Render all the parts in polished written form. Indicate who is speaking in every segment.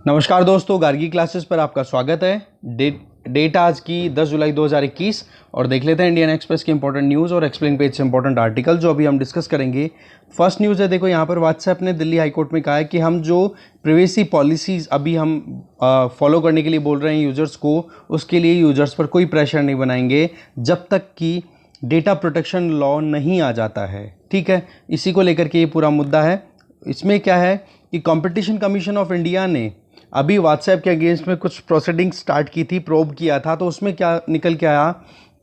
Speaker 1: नमस्कार दोस्तों, गार्गी क्लासेस पर आपका स्वागत है। डेट आज की 10 जुलाई 2021 और देख लेते हैं इंडियन एक्सप्रेस के इंपॉर्टेंट न्यूज़ और एक्सप्लेन पेज से इंपॉर्टेंट आर्टिकल जो अभी हम डिस्कस करेंगे। फर्स्ट न्यूज़ है, देखो यहाँ पर व्हाट्सएप ने दिल्ली हाईकोर्ट में कहा है कि हम जो प्रिवेसी पॉलिसीज़ अभी हम फॉलो करने के लिए बोल रहे हैं यूजर्स को, उसके लिए यूजर्स पर कोई प्रेशर नहीं बनाएंगे जब तक कि डेटा प्रोटेक्शन लॉ नहीं आ जाता है। ठीक है, इसी को लेकर के ये पूरा मुद्दा है। इसमें क्या है कि कंपटीशन कमीशन ऑफ इंडिया ने अभी व्हाट्सएप के अगेंस्ट में कुछ प्रोसीडिंग स्टार्ट की थी, प्रोब किया था। तो उसमें क्या निकल के आया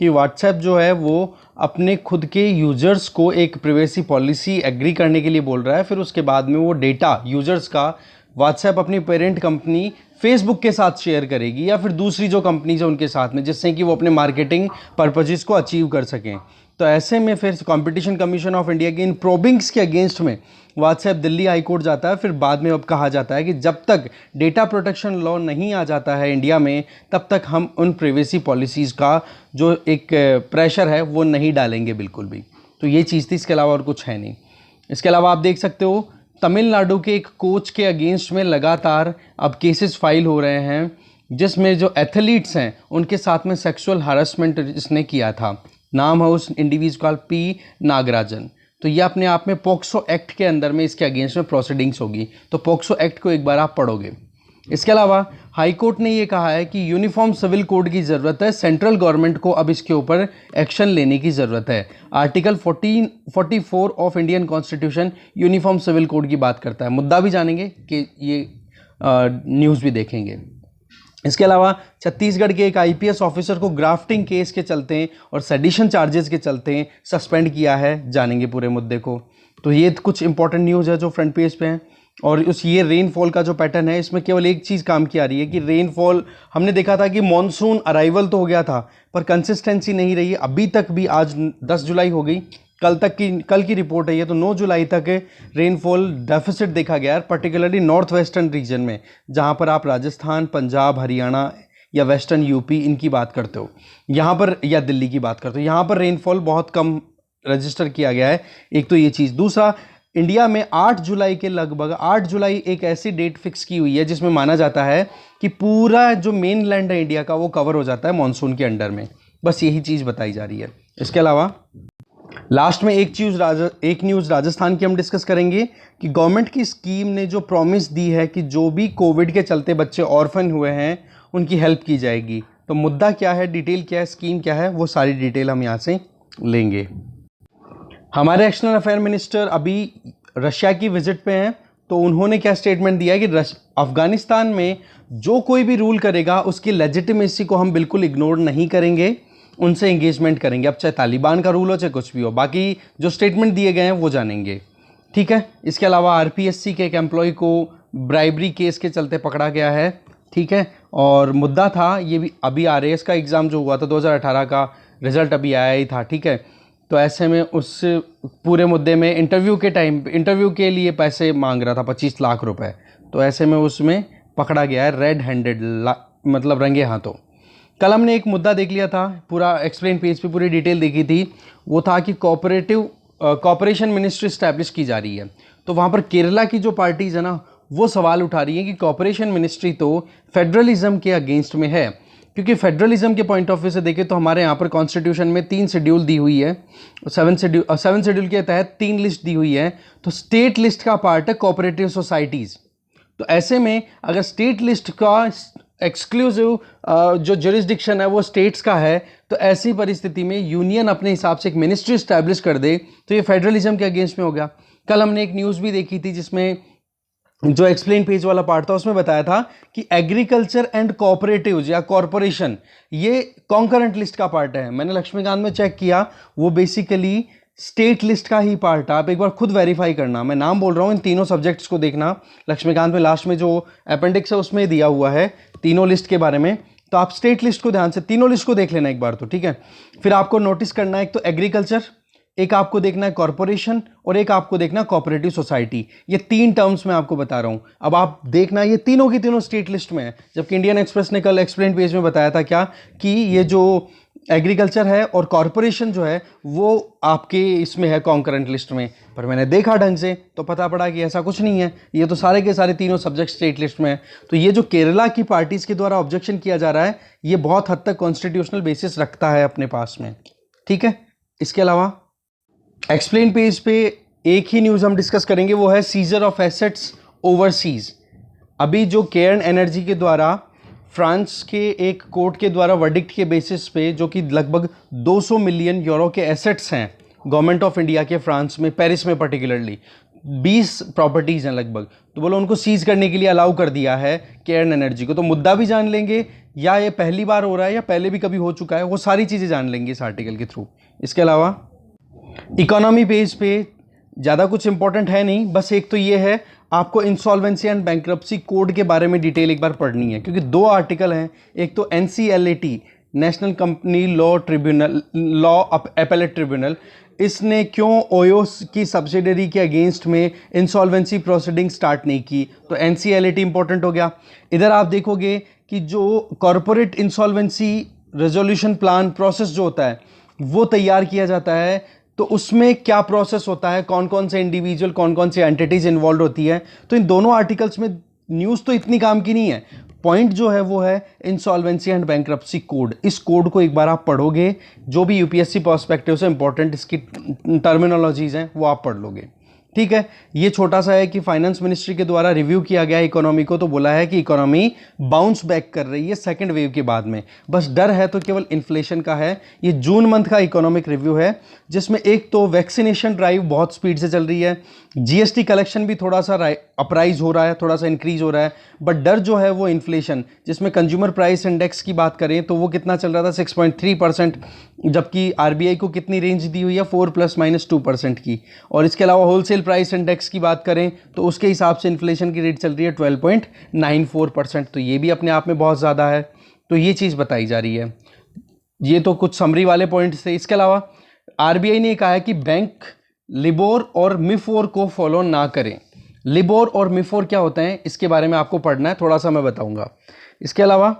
Speaker 1: कि व्हाट्सएप जो है वो अपने खुद के यूजर्स को एक प्रिवेसी पॉलिसी एग्री करने के लिए बोल रहा है। फिर उसके बाद में वो डेटा यूजर्स का व्हाट्सएप अपनी पेरेंट कंपनी फेसबुक के साथ शेयर करेगी या फिर दूसरी जो कंपनीज है उनके साथ में, जिससे कि वो अपने मार्केटिंग पर्पजेस को अचीव कर सकें। तो ऐसे में फिर कंपटीशन कमीशन ऑफ इंडिया की इन प्रोबिंग्स के अगेंस्ट में व्हाट्सएप दिल्ली हाई कोर्ट जाता है। फिर बाद में अब कहा जाता है कि जब तक डेटा प्रोटेक्शन लॉ नहीं आ जाता है इंडिया में, तब तक हम उन प्रिवेसी पॉलिसीज़ का जो एक प्रेशर है वो नहीं डालेंगे बिल्कुल भी। तो ये चीज़ थी, इसके अलावा और कुछ है नहीं। इसके अलावा आप देख सकते हो तमिलनाडु के एक कोच के अगेंस्ट में लगातार अब केसेस फाइल हो रहे हैं, जिसमें जो एथलीट्स हैं उनके साथ में सेक्सुअल हरासमेंट इसने किया था। नाम है उस इंडिविजुअल पी नागराजन। तो ये अपने आप में पोक्सो एक्ट के अंदर में इसके अगेंस्ट में प्रोसीडिंग्स होगी। तो पोक्सो एक्ट को एक बार आप पढ़ोगे। इसके अलावा हाई कोर्ट ने ये कहा है कि यूनिफॉर्म सिविल कोड की ज़रूरत है, सेंट्रल गवर्नमेंट को अब इसके ऊपर एक्शन लेने की ज़रूरत है। Article 1444 of Indian constitution uniform civil code की बात करता है। मुद्दा भी जानेंगे कि ये न्यूज़ भी देखेंगे। इसके अलावा छत्तीसगढ़ के एक आईपीएस ऑफिसर को ग्राफ्टिंग केस के चलते और सेडिशन चार्जेस के चलते सस्पेंड किया है, जानेंगे पूरे मुद्दे को। तो ये कुछ इंपॉर्टेंट न्यूज़ है जो फ्रंट पेज पे हैं। और उस ये रेनफॉल का जो पैटर्न है, इसमें केवल एक चीज़ काम की आ रही है कि रेनफॉल हमने देखा था कि मॉनसून अराइवल तो हो गया था पर कंसिस्टेंसी नहीं रही अभी तक भी। आज 10 जुलाई हो गई, कल की रिपोर्ट है ये, तो 9 जुलाई तक रेनफॉल डेफिसिट देखा गया है, पर्टिकुलरली नॉर्थ वेस्टर्न रीजन में, जहाँ पर आप राजस्थान, पंजाब, हरियाणा या वेस्टर्न यूपी इनकी बात करते हो यहाँ पर, या दिल्ली की बात करते हो, यहाँ पर रेनफॉल बहुत कम रजिस्टर किया गया है। एक तो ये चीज़। दूसरा, इंडिया में 8 जुलाई के लगभग 8 जुलाई एक ऐसी डेट फिक्स की हुई है जिसमें माना जाता है कि पूरा जो मेन लैंड है इंडिया का वो कवर हो जाता है मॉनसून के अंडर में। बस यही चीज़ बताई जा रही है। इसके अलावा लास्ट में एक न्यूज़ राजस्थान की हम डिस्कस करेंगे कि गवर्नमेंट की स्कीम ने जो प्रॉमिस दी है कि जो भी कोविड के चलते बच्चे ऑर्फन हुए हैं उनकी हेल्प की जाएगी। तो मुद्दा क्या है, डिटेल क्या है, स्कीम क्या है, वो सारी डिटेल हम यहाँ से लेंगे। हमारे एक्सटर्नल अफेयर मिनिस्टर अभी रशिया की विजिट पे हैं। तो उन्होंने क्या स्टेटमेंट दिया है कि अफगानिस्तान में जो कोई भी रूल करेगा उसकी लेजिटिमेसी को हम बिल्कुल इग्नोर नहीं करेंगे, उनसे एंगेजमेंट करेंगे, अब चाहे तालिबान का रूल हो चाहे कुछ भी हो। बाकी जो स्टेटमेंट दिए गए हैं वो जानेंगे। ठीक है। इसके अलावा आरपीएससी के एक एम्प्लॉय को ब्राइबरी केस के चलते पकड़ा गया है। ठीक है। और मुद्दा था ये भी, अभी आरएएस का एग्ज़ाम जो हुआ था 2018 का रिजल्ट अभी आया ही था। ठीक है। तो ऐसे में उस पूरे मुद्दे में इंटरव्यू के लिए पैसे मांग रहा था 25 लाख रुपए। तो ऐसे में उसमें पकड़ा गया है रेड हैंडेड, मतलब रंगे हाथों। कल हमने एक मुद्दा देख लिया था, पूरा एक्सप्लेन पेज पे पूरी डिटेल देखी थी। वो था कि कॉपरेशन मिनिस्ट्री स्टैब्लिश की जा रही है। तो वहाँ पर केरला की जो पार्टीज़ है ना, वो सवाल उठा रही है कि कॉपरेशन मिनिस्ट्री तो फेडरलिज्म के अगेंस्ट में है, क्योंकि फेडरलिज्म के पॉइंट ऑफ व्यू से देखें तो हमारे यहाँ पर कॉन्स्टिट्यूशन में 3 शेड्यूल दी हुई है। 7 शेड्यूल के तहत 3 लिस्ट दी हुई है। तो स्टेट लिस्ट का पार्ट है कोऑपरेटिव सोसाइटीज़। तो ऐसे में अगर स्टेट लिस्ट का एक्सक्लूसिव जो जुरिस्डिक्शन है वो स्टेट्स का है, तो ऐसी परिस्थिति में यूनियन अपने हिसाब से एक मिनिस्ट्री स्टैब्लिश कर दे तो ये फेडरलिज्म के अगेंस्ट में हो गया। कल हमने एक न्यूज़ भी देखी थी जिसमें जो एक्सप्लेन पेज वाला पार्ट था उसमें बताया था कि एग्रीकल्चर एंड कोऑपरेटिव्स या कॉरपोरेशन ये कॉन्करेंट लिस्ट का पार्ट है। मैंने लक्ष्मीकांत में चेक किया, वो बेसिकली स्टेट लिस्ट का ही पार्ट है। आप एक बार खुद वेरीफाई करना, मैं नाम बोल रहा हूँ, इन तीनों सब्जेक्ट्स को देखना। लक्ष्मीकांत में लास्ट में जो अपेंडिक्स है उसमें दिया हुआ है तीनों लिस्ट के बारे में। तो आप स्टेट लिस्ट को ध्यान से तीनों लिस्ट को देख लेना एक बार तो। ठीक है। फिर आपको नोटिस करना है, एक तो एग्रीकल्चर, एक आपको देखना है कॉरपोरेशन और एक आपको देखना है कोऑपरेटिव सोसाइटी। ये 3 टर्म्स मैं आपको बता रहा हूं। अब आप देखना ये तीनों की तीनों स्टेट लिस्ट में है, जबकि इंडियन एक्सप्रेस ने कल एक्सप्लेन पेज में बताया था क्या कि ये जो एग्रीकल्चर है और कॉरपोरेशन जो है वो आपके इसमें है कॉन्करेंट लिस्ट में। पर मैंने देखा ढंग से तो पता पड़ा कि ऐसा कुछ नहीं है, ये तो सारे के सारे तीनों सब्जेक्ट स्टेट लिस्ट में है। तो ये जो केरला की पार्टीज के द्वारा ऑब्जेक्शन किया जा रहा है ये बहुत हद तक कॉन्स्टिट्यूशनल बेसिस रखता है अपने पास में, ठीक है। इसके अलावा एक्सप्लेन पेज पे एक ही न्यूज़ हम डिस्कस करेंगे, वो है सीजर ऑफ एसेट्स ओवरसीज। अभी जो केयर्न एनर्जी के द्वारा फ्रांस के एक कोर्ट के द्वारा वर्डिक्ट के बेसिस पे जो कि लगभग 200 मिलियन यूरो के एसेट्स हैं गवर्नमेंट ऑफ इंडिया के फ्रांस में, पेरिस में पर्टिकुलरली 20 प्रॉपर्टीज़ हैं लगभग, तो बोलो उनको सीज करने के लिए अलाउ कर दिया है केयर्न एनर्जी को। तो मुद्दा भी जान लेंगे, या ये पहली बार हो रहा है या पहले भी कभी हो चुका है, वो सारी चीज़ें जान लेंगे इस आर्टिकल के थ्रू। इसके अलावा इकोनॉमी पेज पे ज़्यादा कुछ इंपॉर्टेंट है नहीं, बस एक तो ये है आपको इंसॉल्वेंसी एंड बैंक्रप्सी कोड के बारे में डिटेल एक बार पढ़नी है, क्योंकि 2 आर्टिकल हैं। एक तो NCLAT national company law tribunal, law appellate tribunal, इसने क्यों ओयो की सब्सिडरी के अगेंस्ट में इंसॉल्वेंसी प्रोसीडिंग स्टार्ट नहीं की, तो NCLAT इंपॉर्टेंट हो गया। इधर आप देखोगे कि जो corporate insolvency resolution plan process जो होता है वो तैयार किया जाता है, तो उसमें क्या प्रोसेस होता है, कौन कौन से इंडिविजुअल कौन कौन से एंटिटीज इन्वॉल्व होती है। तो इन दोनों आर्टिकल्स में न्यूज़ तो इतनी काम की नहीं है, पॉइंट जो है वो है इंसॉल्वेंसी एंड बैंक्रप्सी कोड। इस कोड को एक बार आप पढ़ोगे, जो भी यूपीएससी पर्सपेक्टिव से इंपॉर्टेंट इसकी टर्मिनोलॉजीज हैं वो आप पढ़ लोगे, ठीक है। ये छोटा सा है कि फाइनेंस मिनिस्ट्री के द्वारा रिव्यू किया गया इकोनॉमी को, तो बोला है कि इकोनॉमी बाउंस बैक कर रही है सेकंड वेव के बाद में। बस डर है तो केवल इन्फ्लेशन का है। ये जून मंथ का इकोनॉमिक रिव्यू है, जिसमें एक तो वैक्सीनेशन ड्राइव बहुत स्पीड से चल रही है, जीएसटी कलेक्शन भी थोड़ा सा अपराइज हो रहा है, थोड़ा सा इंक्रीज हो रहा है, बट डर जो है वो इन्फ्लेशन, जिसमें कंज्यूमर प्राइस इंडेक्स की बात करें तो वो कितना चल रहा था 6.3%, जबकि आरबीआई को कितनी रेंज दी हुई है 4 ± 2% की। और इसके अलावा होलसेल प्राइस इंडेक्स की बात करें तो उसके हिसाब से इन्फ्लेशन की रेट चल रही है 12.94%, तो ये भी अपने आप में बहुत ज़्यादा है। तो ये चीज़ बताई जा रही है। ये तो कुछ समरी वाले पॉइंट्स थे। इसके अलावा आरबीआई ने कहा है कि बैंक लिबोर और मिफोर को फॉलो ना करें। लिबोर और मिफोर क्या होते हैं इसके बारे में आपको पढ़ना है, थोड़ा सा मैं बताऊंगा। इसके अलावा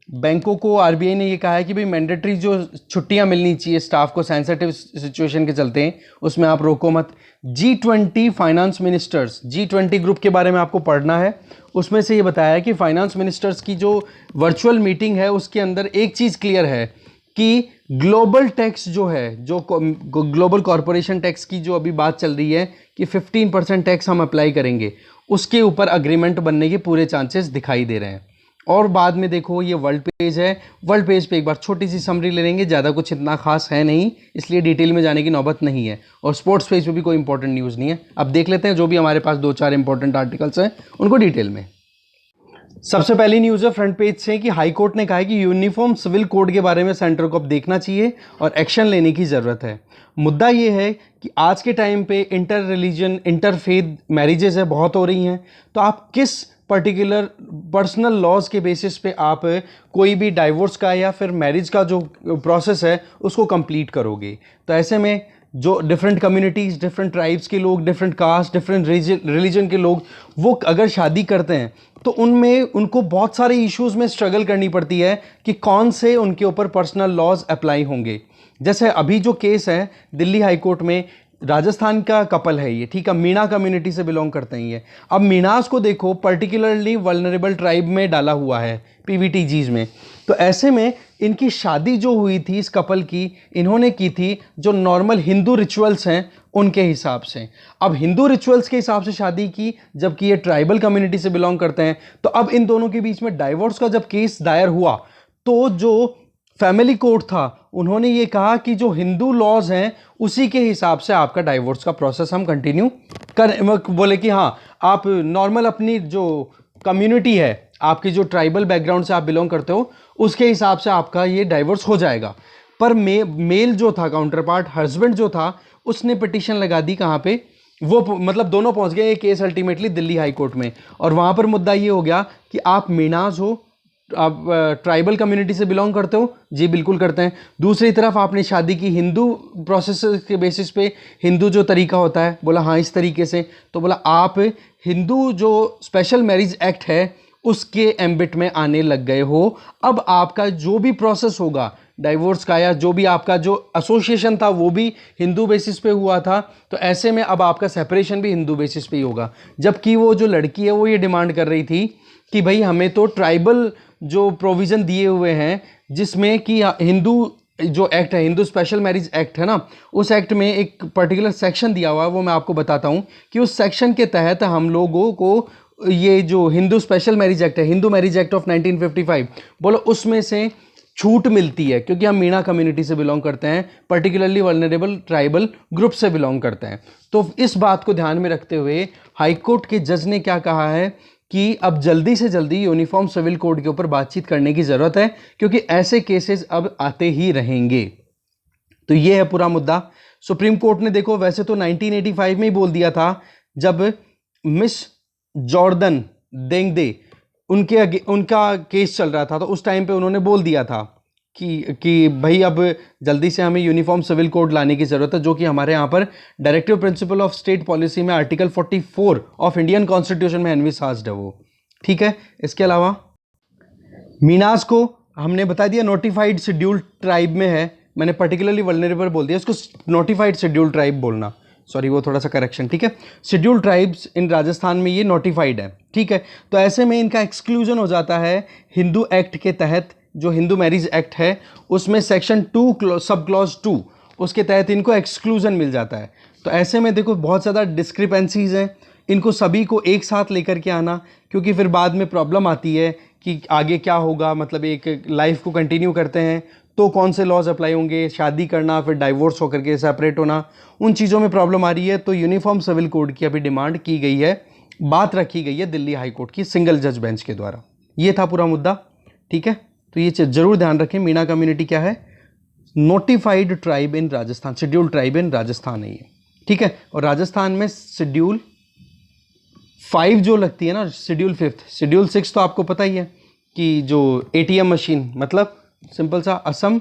Speaker 1: बैंकों को आरबीआई ने ये कहा है कि भाई मैंडेटरी जो छुट्टियां मिलनी चाहिए स्टाफ को सेंसिटिव सिचुएशन के चलते हैं, उसमें आप रोको मत। G20 finance ministers, G20 group के बारे में आपको पढ़ना है। उसमें से ये बताया है कि फाइनेंस मिनिस्टर्स की जो वर्चुअल मीटिंग है उसके अंदर एक चीज़ क्लियर है कि ग्लोबल टैक्स जो है, जो ग्लोबल कॉरपोरेशन टैक्स की जो अभी बात चल रही है कि 15% टैक्स हम अप्लाई करेंगे, उसके ऊपर अग्रीमेंट बनने के पूरे चांसेस दिखाई दे रहे हैं। और बाद में देखो ये वर्ल्ड पेज है, वर्ल्ड पेज पे एक बार छोटी सी समरी ले लेंगे, ज़्यादा कुछ इतना खास है नहीं, इसलिए डिटेल में जाने की नौबत नहीं है। और स्पोर्ट्स पेज पे भी कोई इंपॉर्टेंट न्यूज़ नहीं है। अब देख लेते हैं जो भी हमारे पास 2-4 इंपॉर्टेंट आर्टिकल्स हैं उनको डिटेल में। सबसे पहली न्यूज़ है फ्रंट पेज से कि हाई कोर्ट ने कहा है कि यूनिफॉर्म सिविल कोड के बारे में सेंटर को अब देखना चाहिए और एक्शन लेने की ज़रूरत है। मुद्दा ये है कि आज के टाइम पे इंटर रिलीजन इंटरफेथ मैरिजेज है बहुत हो रही हैं, तो आप किस पर्टिकुलर पर्सनल लॉज के बेसिस पे आप कोई भी डाइवोर्स का या फिर मैरिज का जो प्रोसेस है उसको कंप्लीट करोगे। तो ऐसे में जो डिफरेंट कम्युनिटीज़, डिफरेंट ट्राइब्स के लोग, डिफरेंट कास्ट, डिफरेंट रिलीजन के लोग वो अगर शादी करते हैं तो उनमें उनको बहुत सारे इश्यूज़ में स्ट्रगल करनी पड़ती है कि कौन से उनके ऊपर पर्सनल लॉज अप्लाई होंगे। जैसे अभी जो केस है दिल्ली हाई कोर्ट में, राजस्थान का कपल है ये, ठीक है, मीणा कम्युनिटी से बिलोंग करते हैं ये। अब मीणास को देखो पर्टिकुलरली वल्नरेबल ट्राइब में डाला हुआ है पीवीटीजीज में, तो ऐसे में इनकी शादी जो हुई थी इस कपल की, इन्होंने की थी जो नॉर्मल हिंदू रिचुअल्स हैं उनके हिसाब से। अब हिंदू रिचुअल्स के हिसाब से शादी की, जबकि ये ट्राइबल कम्युनिटी से बिलोंग करते हैं। तो अब इन दोनों के बीच में डाइवोर्स का जब केस दायर हुआ तो जो फैमिली कोर्ट था उन्होंने ये कहा कि जो हिंदू लॉज हैं उसी के हिसाब से आपका डाइवोर्स का प्रोसेस हम कंटिन्यू कर, बोले कि हाँ आप नॉर्मल अपनी जो कम्युनिटी है, आपकी जो ट्राइबल बैकग्राउंड से आप बिलोंग करते हो उसके हिसाब से आपका ये डाइवोर्स हो जाएगा। पर मेल जो था, काउंटर पार्ट हस्बैंड जो था, उसने पिटीशन लगा दी कहाँ पे, वो मतलब दोनों पहुंच गए ये case ultimately Delhi high court में। और वहाँ पर मुद्दा ये हो गया कि आप मीणाज हो आप ट्राइबल कम्युनिटी से बिलोंग करते हो? जी बिल्कुल करते हैं। दूसरी तरफ आपने शादी की हिंदू प्रोसेस के बेसिस पे, हिंदू जो तरीका होता है, बोला हाँ इस तरीके से, तो बोला आप हिंदू जो स्पेशल मैरिज एक्ट है उसके एम्बिट में आने लग गए हो। अब आपका जो भी प्रोसेस होगा डाइवोर्स का या जो भी आपका जो एसोसिएशन था वो भी हिंदू बेसिस पे हुआ था, तो ऐसे में अब आपका सेपरेशन भी हिंदू बेसिस पे ही होगा। जबकि वो जो लड़की है वो ये डिमांड कर रही थी कि भाई हमें तो ट्राइबल जो प्रोविज़न दिए हुए हैं जिसमें कि हिंदू जो एक्ट है, हिंदू स्पेशल मैरिज एक्ट है ना, उस एक्ट में एक पर्टिकुलर सेक्शन दिया हुआ है, वो मैं आपको बताता हूँ कि उस सेक्शन के तहत हम लोगों को ये जो हिंदू स्पेशल मैरिज एक्ट है, हिंदू मैरिज एक्ट ऑफ 1955 बोलो, उसमें से छूट मिलती है क्योंकि हम मीणा कम्युनिटी से बिलोंग करते हैं, पर्टिकुलरली वल्नरेबल ट्राइबल ग्रुप से बिलोंग करते हैं। तो इस बात को ध्यान में रखते हुए हाईकोर्ट के जज ने क्या कहा है कि अब जल्दी से जल्दी यूनिफॉर्म सिविल कोड के ऊपर बातचीत करने की ज़रूरत है क्योंकि ऐसे केसेस अब आते ही रहेंगे। तो ये है पूरा मुद्दा। सुप्रीम कोर्ट ने देखो वैसे तो 1985 में ही बोल दिया था, जब मिस जॉर्डन देंगदे उनका केस चल रहा था, तो उस टाइम पे उन्होंने बोल दिया था कि भाई अब जल्दी से हमें यूनिफॉर्म सिविल कोड लाने की ज़रूरत है, जो कि हमारे यहाँ पर directive principle of state policy में आर्टिकल 44 ऑफ इंडियन कॉन्स्टिट्यूशन में एनविसाज्ड है वो। ठीक है, इसके अलावा मीनास को हमने बता दिया नोटिफाइड शेड्यूल्ड ट्राइब में है, मैंने पर्टिकुलरली वल्नरेबल बोल दिया, इसको नोटिफाइड शेड्यूल्ड ट्राइब बोलना, सॉरी वो थोड़ा सा करेक्शन। ठीक है, शेड्यूल्ड ट्राइब्स इन राजस्थान में ये नोटिफाइड है। ठीक है, तो ऐसे में इनका एक्सक्लूजन हो जाता है हिंदू एक्ट के तहत, जो हिंदू मैरिज एक्ट है उसमें सेक्शन 2 सब क्लॉज 2 उसके तहत इनको एक्सक्लूजन मिल जाता है। तो ऐसे में देखो बहुत ज़्यादा डिस्क्रिपेंसीज हैं, इनको सभी को एक साथ लेकर के आना, क्योंकि फिर बाद में प्रॉब्लम आती है कि आगे क्या होगा, मतलब एक लाइफ को कंटिन्यू करते हैं तो कौन से लॉज अप्लाई होंगे, शादी करना फिर डाइवोर्स होकर के सेपरेट होना, उन चीज़ों में प्रॉब्लम आ रही है। तो यूनिफॉर्म सिविल कोड की अभी डिमांड की गई है, बात रखी गई है दिल्ली हाई कोर्ट की सिंगल जज बेंच के द्वारा। ये था पूरा मुद्दा। ठीक है, तो ये जरूर ध्यान रखें, मीणा कम्युनिटी क्या है, notified tribe in Rajasthan, scheduled tribe in Rajasthan है ये। ठीक है, और राजस्थान में शेड्यूल 5 जो लगती है ना, शेड्यूल 5, शेड्यूल 6 तो आपको पता ही है कि जो ATM मशीन, मतलब सिंपल सा असम,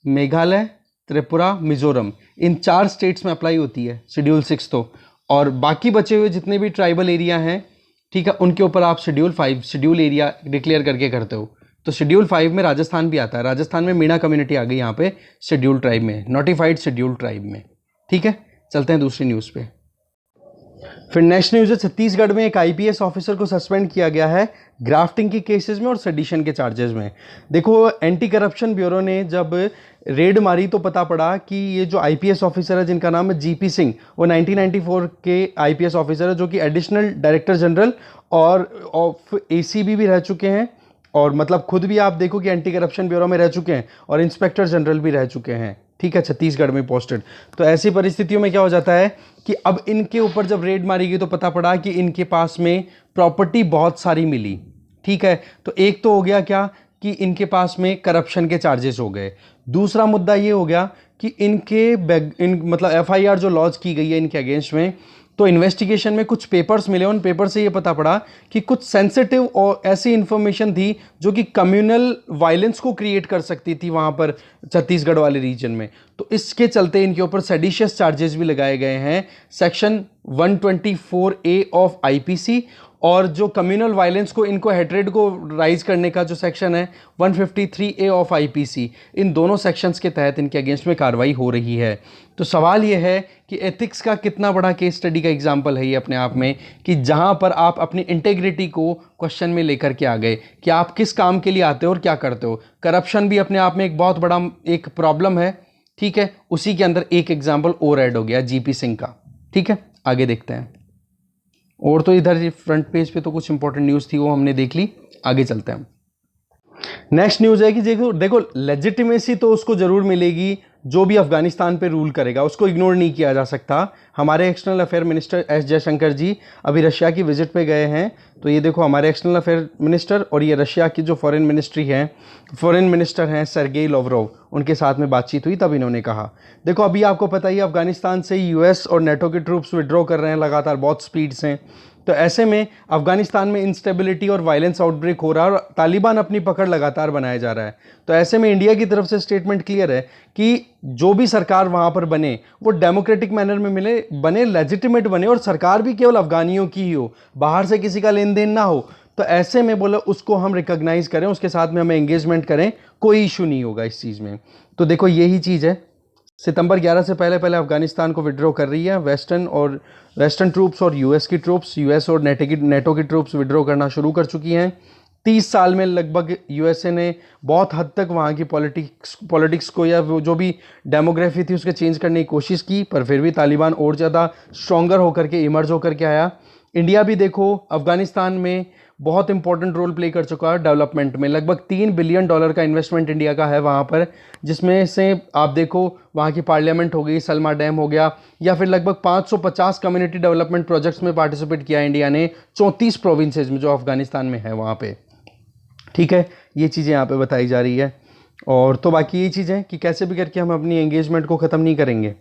Speaker 1: मेघालय, त्रिपुरा, मिजोरम, इन 4 स्टेट्स में अप्लाई होती है शेड्यूल 6 तो, और बाकी बचे हुए जितने भी ट्राइबल एरिया हैं, ठीक है, उनके ऊपर आप शेड्यूल 5 शेड्यूल एरिया डिक्लेयर करके करते हो। तो शेड्यूल 5 में राजस्थान भी आता है, राजस्थान में मीणा कम्युनिटी आ गई यहाँ पे शेड्यूल ट्राइब में, नोटिफाइड शेड्यूल ट्राइब में। ठीक है, चलते हैं दूसरी न्यूज़ पे। फिर नेक्स्ट न्यूज़ है, छत्तीसगढ़ में एक IPS ऑफिसर को सस्पेंड किया गया है ग्राफ्टिंग के केसेस में और सेडिशन के चार्जेस में। देखो एंटी करप्शन ब्यूरो ने जब रेड मारी तो पता पड़ा कि ये जो IPS ऑफिसर है जिनका नाम है GP सिंह, वो 1994 के IPS ऑफिसर है, जो कि एडिशनल डायरेक्टर जनरल और ऑफ ACB भी रह चुके हैं, और मतलब खुद भी आप देखो कि एंटी करप्शन ब्यूरो में रह चुके हैं और इंस्पेक्टर जनरल भी रह चुके हैं। ठीक है, छत्तीसगढ़ में पोस्टेड। तो ऐसी परिस्थितियों में क्या हो जाता है कि अब इनके ऊपर जब रेड मारी गई तो पता पड़ा कि इनके पास में प्रॉपर्टी बहुत सारी मिली। ठीक है, तो एक तो हो गया क्या कि इनके पास में करप्शन के चार्जेस हो गए। दूसरा मुद्दा ये हो गया कि मतलब FIR जो लॉन्च की गई है इनके अगेंस्ट में, तो इन्वेस्टिगेशन में कुछ पेपर्स मिले, उन पेपर से ये पता पड़ा कि कुछ सेंसिटिव और ऐसी इंफॉर्मेशन थी जो कि कम्युनल वायलेंस को क्रिएट कर सकती थी वहाँ पर छत्तीसगढ़ वाले रीजन में। तो इसके चलते इनके ऊपर सेडिशियस चार्जेस भी लगाए गए हैं, सेक्शन 124A ऑफ IPC, और जो कम्युनल वायलेंस को, इनको हेट्रेड को राइज करने का जो सेक्शन है 153A ऑफ IPC, इन दोनों सेक्शंस के तहत इनके अगेंस्ट में कार्रवाई हो रही है। तो सवाल ये है कि एथिक्स का कितना बड़ा केस स्टडी का एग्जाम्पल है ये अपने आप में, कि जहाँ पर आप अपनी इंटेग्रिटी को क्वेश्चन में लेकर के आ गए कि आप किस काम के लिए आते हो और क्या करते हो। करप्शन भी अपने आप में एक बहुत बड़ा एक प्रॉब्लम है। ठीक है, उसी के अंदर एक एग्जाम्पल और ऐड हो गया GP सिंह का। ठीक है, आगे देखते हैं। और तो इधर फ्रंट पेज पे तो कुछ इंपॉर्टेंट न्यूज़ थी वो हमने देख ली, आगे चलते हैं। नेक्स्ट न्यूज़ है कि देखो लेजिटिमेसी तो उसको जरूर मिलेगी जो भी अफगानिस्तान पे रूल करेगा, उसको इग्नोर नहीं किया जा सकता। हमारे external affair minister S Jaishankar ji अभी रशिया की विजिट पे गए हैं, तो ये देखो हमारे एक्सटर्नल अफेयर मिनिस्टर और ये रशिया की जो फॉरेन मिनिस्टर हैं सर्गेई लावरोव, उनके साथ में बातचीत हुई, तब इन्होंने कहा। देखो अभी आपको पता ही अफगानिस्तान से US और NATO के ट्रूप्स विड्रॉ कर रहे हैं लगातार, बहुत स्पीड से। तो ऐसे में अफगानिस्तान में इंस्टेबिलिटी और वायलेंस आउटब्रेक हो रहा है और तालिबान अपनी पकड़ लगातार बनाया जा रहा है। तो ऐसे में इंडिया की तरफ से स्टेटमेंट क्लियर है कि जो भी सरकार वहाँ पर बने वो डेमोक्रेटिक मैनर में बने, लेजिटिमेट बने और सरकार भी केवल अफगानियों की ही हो, बाहर से किसी का लेन देन ना हो। तो ऐसे में बोला उसको हम रिकॉग्नाइज करें, उसके साथ में हमें एंगेजमेंट करें, कोई इशू नहीं होगा इस चीज़ में। तो देखो यही चीज़ है। सितंबर 11 से पहले पहले अफगानिस्तान को विड्रॉ कर रही है वेस्टर्न ट्रूप्स और यूएस की ट्रूप्स, यूएस और नेटो की ट्रूप्स विड्रॉ करना शुरू कर चुकी हैं। 30 साल में लगभग यूएसए ने बहुत हद तक वहाँ की पॉलिटिक्स को या जो भी डेमोग्राफी थी उसके चेंज करने की कोशिश की, पर फिर भी तालिबान और ज़्यादा स्ट्रॉन्गर होकर के इमर्ज होकर के आया। इंडिया भी देखो अफगानिस्तान में बहुत इंपॉर्टेंट रोल प्ले कर चुका है डेवलपमेंट में। लगभग $3 बिलियन का इन्वेस्टमेंट इंडिया का है वहाँ पर, जिसमें से आप देखो वहाँ की पार्लियामेंट हो गई, सलमा डैम हो गया, या फिर लगभग 550 कम्युनिटी डेवलपमेंट प्रोजेक्ट्स में पार्टिसिपेट किया इंडिया ने 34 प्रोविंसेज में जो अफगानिस्तान में है वहाँ पे। ठीक है, ये चीज़ें यहाँ पे बताई जा रही है। और तो बाकी ये चीज़ें कि कैसे भी करके हम अपनी एंगेजमेंट को ख़त्म नहीं करेंगे।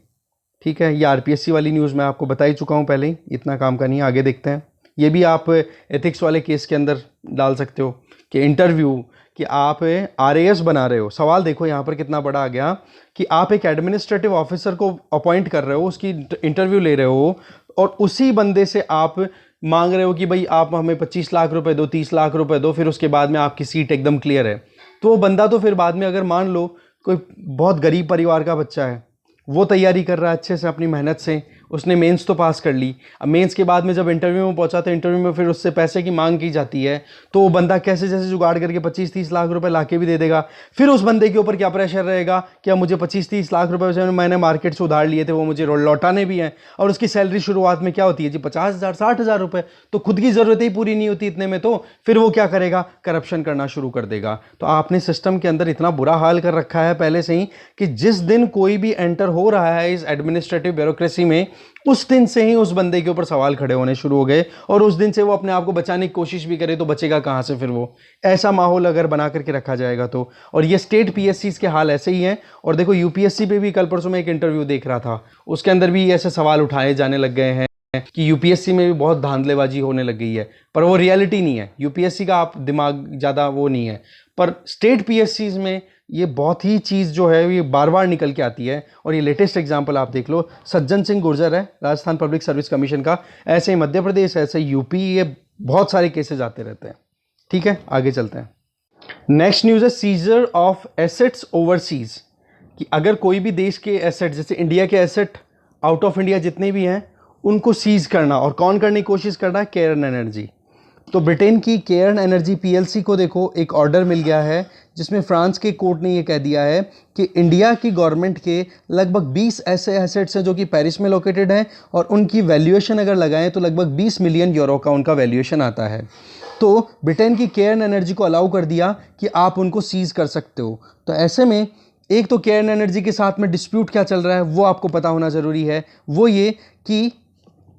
Speaker 1: ठीक है, ये आरपीएससी वाली न्यूज़ मैं आपको बता ही चुका हूँ पहले ही, इतना काम का नहीं है। आगे देखते हैं। ये भी आप एथिक्स वाले केस के अंदर डाल सकते हो कि इंटरव्यू, कि आप आरएएस बना रहे हो। सवाल देखो यहाँ पर कितना बड़ा आ गया कि आप एक एडमिनिस्ट्रेटिव ऑफिसर को अपॉइंट कर रहे हो, उसकी इंटरव्यू ले रहे हो और उसी बंदे से आप मांग रहे हो कि भाई आप हमें 25 लाख रुपए दो, 30 लाख रुपए दो, फिर उसके बाद में आपकी सीट एकदम क्लियर है। तो वो बंदा तो फिर बाद में अगर मान लो कोई बहुत गरीब परिवार का बच्चा है, वो तैयारी कर रहा है अच्छे से अपनी मेहनत से, उसने मेंस तो पास कर ली, अब मेंस के बाद में जब इंटरव्यू में पहुंचा तो इंटरव्यू में फिर उससे पैसे की मांग की जाती है, तो वो बंदा कैसे जैसे जुगाड़ करके 25-30 लाख रुपए लाके भी दे देगा। फिर उस बंदे के ऊपर क्या प्रेशर रहेगा कि अब मुझे 25-30 लाख रुपए जो मैंने मार्केट से उधार लिए थे वो मुझे लौटाने भी हैं, और उसकी सैलरी शुरुआत में क्या होती है जी 50,000 60,000 रुपए, तो खुद की ज़रूरतें ही पूरी नहीं होती इतने में, तो फिर वो क्या करेगा, करप्शन करना शुरू कर देगा। तो आपने सिस्टम के अंदर इतना बुरा हाल कर रखा है पहले से ही कि जिस दिन कोई भी एंटर हो रहा है इस एडमिनिस्ट्रेटिव ब्यूरोक्रेसी में, उस दिन से ही उस बंदे के ऊपर सवाल खड़े होने शुरू हो गए, और उस दिन से वो अपने आप को बचाने की कोशिश भी करे तो बचेगा कहां से फिर वो। ऐसा माहौल अगर बना करके रखा जाएगा तो। और ये स्टेट पीएससीज के हाल ऐसे ही हैं। और देखो यूपीएससी पे भी कल परसों में एक इंटरव्यू देख रहा था, उसके अंदर भी ऐसे सवाल उठाए जाने लग गए हैं कि यूपीएससी में भी बहुत धांधलेबाजी होने लग गई है, पर वो रियलिटी नहीं है। यूपीएससी का आप दिमाग ज़्यादा वो नहीं है, पर स्टेट पीएससीज में ये बहुत ही चीज़ जो है ये बार बार निकल के आती है। और ये लेटेस्ट एग्जांपल आप देख लो, सज्जन सिंह गुर्जर है राजस्थान पब्लिक सर्विस कमीशन का, ऐसे ही मध्य प्रदेश, ऐसे यूपी, ये बहुत सारे केसेस आते रहते हैं। ठीक है, आगे चलते हैं। नेक्स्ट न्यूज़ है सीजर ऑफ एसेट्स ओवरसीज, कि अगर कोई भी देश के एसेट, जैसे इंडिया के एसेट आउट ऑफ इंडिया जितने भी हैं उनको सीज करना, और कौन करने की कोशिश करना है, केयर्न एनर्जी। तो ब्रिटेन की केयर्न एनर्जी पीएलसी को देखो एक ऑर्डर मिल गया है, जिसमें फ्रांस के कोर्ट ने ये कह दिया है कि इंडिया की गवर्नमेंट के लगभग 20 ऐसे एसेट्स हैं जो कि पेरिस में लोकेटेड हैं, और उनकी वैल्यूएशन अगर लगाएं तो लगभग 20 मिलियन यूरो का उनका वैल्यूएशन आता है। तो ब्रिटेन की केयर्न एनर्जी को अलाउ कर दिया कि आप उनको सीज कर सकते हो। तो ऐसे में एक तो केयर्न एनर्जी के साथ में डिस्प्यूट क्या चल रहा है वो आपको पता होना ज़रूरी है, वो ये कि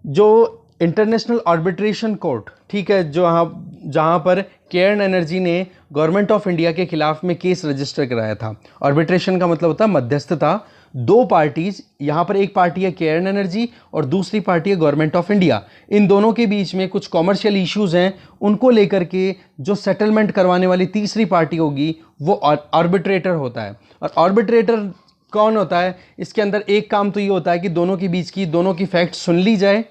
Speaker 1: जो इंटरनेशनल आर्बिट्रेशन कोर्ट, ठीक है, जो जहाँ पर केयर्न एनर्जी ने गवर्नमेंट ऑफ इंडिया के खिलाफ में केस रजिस्टर कराया था। आर्बिट्रेशन का मतलब होता है मध्यस्थता। दो पार्टीज, यहाँ पर एक पार्टी है केयर्न एनर्जी और दूसरी पार्टी है गवर्नमेंट ऑफ इंडिया। इन दोनों के बीच में कुछ कॉमर्शियल इश्यूज हैं, उनको लेकर के जो सेटलमेंट करवाने वाली तीसरी पार्टी होगी वो आर्बिट्रेटर होता है। और आर्बिट्रेटर कौन होता है, इसके अंदर एक काम तो ये होता है कि दोनों के बीच की दोनों की फैक्ट सुन ली जाए,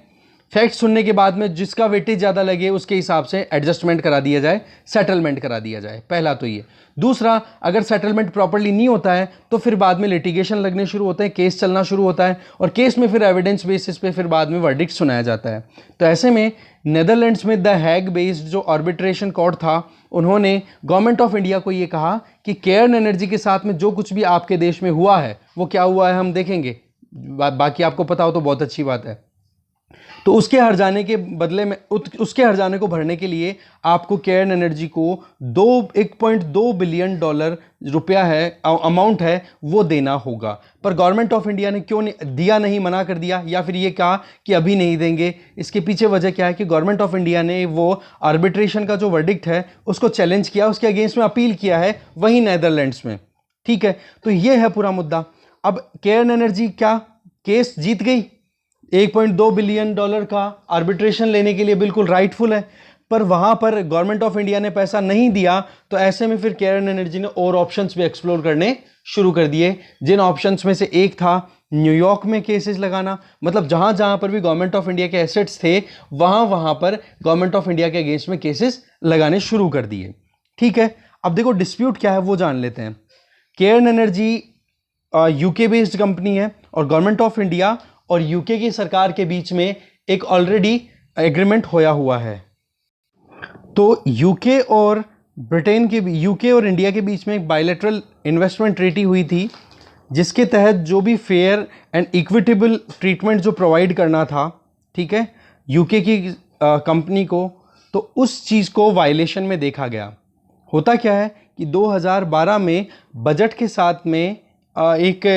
Speaker 1: फैक्ट सुनने के बाद में जिसका वेटेज ज़्यादा लगे उसके हिसाब से एडजस्टमेंट करा दिया जाए, सेटलमेंट करा दिया जाए। पहला तो ये। दूसरा, अगर सेटलमेंट प्रॉपर्ली नहीं होता है तो फिर बाद में लिटिगेशन लगने शुरू होते हैं, केस चलना शुरू होता है, और केस में फिर एविडेंस बेसिस पे फिर बाद में वर्डिक्ट सुनाया जाता है। तो ऐसे में नेदरलैंड्स में द हैग बेस्ड जो आर्बिट्रेशन कोर्ट था, उन्होंने गवर्नमेंट ऑफ इंडिया को ये कहा कि केयर्न एनर्जी के साथ में जो कुछ भी आपके देश में हुआ है वो क्या हुआ है हम देखेंगे, बाकी आपको पता हो तो बहुत अच्छी बात है। तो उसके हर्जाने के बदले में उसके हर्जाने को भरने के लिए आपको केयर्न एनर्जी को 1.2 बिलियन डॉलर रुपया है, अमाउंट है, वो देना होगा। पर गवर्नमेंट ऑफ इंडिया ने क्यों नहीं दिया, नहीं मना कर दिया, या फिर ये कहा कि अभी नहीं देंगे। इसके पीछे वजह क्या है कि गवर्नमेंट ऑफ इंडिया ने वो आर्बिट्रेशन का जो वर्डिक्ट है उसको चैलेंज किया, उसके अगेंस्ट में अपील किया है वहीं नेदरलैंड्स में। ठीक है, तो ये है पूरा मुद्दा। अब केयर्न एनर्जी क्या केस जीत गई, $1.2 बिलियन का आर्बिट्रेशन लेने के लिए बिल्कुल राइटफुल है, पर वहाँ पर गवर्नमेंट ऑफ इंडिया ने पैसा नहीं दिया, तो ऐसे में फिर केयर्न एनर्जी ने और ऑप्शंस भी एक्सप्लोर करने शुरू कर दिए, जिन ऑप्शंस में से एक था न्यूयॉर्क में केसेस लगाना। मतलब जहां जहां पर भी गवर्नमेंट ऑफ इंडिया के एसेट्स थे वहां वहां पर गवर्नमेंट ऑफ इंडिया के अगेंस्ट में केसेस लगाने शुरू कर दिए। ठीक है, अब देखो डिस्प्यूट क्या है वो जान लेते हैं। Cairn energy UK based company है और गवर्नमेंट ऑफ इंडिया और यूके की सरकार के बीच में एक ऑलरेडी एग्रीमेंट होया हुआ है। तो यूके और इंडिया के बीच में एक बायलैटरल इन्वेस्टमेंट ट्रीटी हुई थी, जिसके तहत जो भी फेयर एंड इक्विटेबल ट्रीटमेंट जो प्रोवाइड करना था, ठीक है, यूके की कंपनी को, तो उस चीज़ को वायलेशन में देखा गया। होता क्या है कि 2012 में बजट के साथ में एक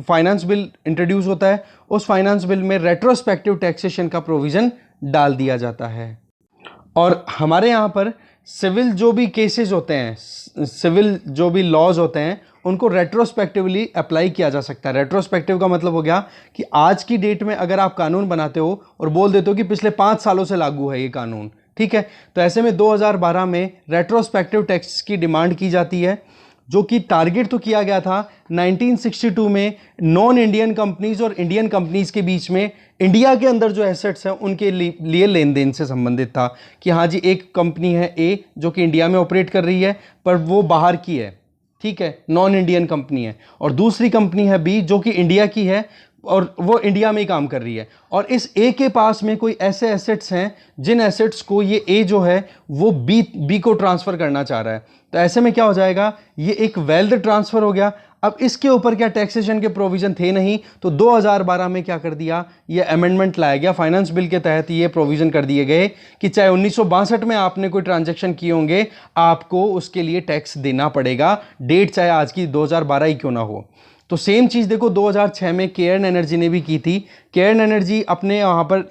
Speaker 1: फाइनेंस बिल इंट्रोड्यूस होता है। उस फाइनेंस बिल में रेट्रोस्पेक्टिव टैक्सेशन का प्रोविज़न डाल दिया जाता है। और हमारे यहाँ पर सिविल जो भी केसेस होते हैं, सिविल जो भी लॉज होते हैं, उनको रेट्रोस्पेक्टिवली अप्लाई किया जा सकता है। रेट्रोस्पेक्टिव का मतलब हो गया कि आज की डेट में अगर आप कानून बनाते हो और बोल देते हो कि पिछले 5 सालों से लागू है ये कानून, ठीक है, तो ऐसे में 2012 में रेट्रोस्पेक्टिव टैक्स की डिमांड की जाती है, जो कि टारगेट तो किया गया था 1962 में नॉन इंडियन कंपनीज और इंडियन कंपनीज के बीच में इंडिया के अंदर जो एसेट्स हैं उनके लिए लेन देन से संबंधित था। कि हाँ जी, एक कंपनी है ए जो कि इंडिया में ऑपरेट कर रही है पर वो बाहर की है, ठीक है, नॉन इंडियन कंपनी है, और दूसरी कंपनी है बी जो कि इंडिया की है और वो इंडिया में ही काम कर रही है, और इस ए के पास में कोई ऐसे एसेट्स हैं जिन एसेट्स को ये ए जो है वो बी को ट्रांसफ़र करना चाह रहा है। तो ऐसे में क्या हो जाएगा, ये एक वेल्थ ट्रांसफ़र हो गया। अब इसके ऊपर क्या टैक्सेशन के प्रोविज़न थे नहीं, तो 2012 में क्या कर दिया, ये अमेंडमेंट लाया गया फाइनेंस बिल के तहत। ये प्रोविज़न कर दिए गए कि चाहे 1962 में आपने कोई ट्रांजैक्शन किए होंगे, आपको उसके लिए टैक्स देना पड़ेगा, डेट चाहे आज की 2012 ही क्यों ना हो। तो सेम चीज़ देखो 2006 में केयर्न एनर्जी ने भी की थी। केयर्न एनर्जी अपने वहाँ पर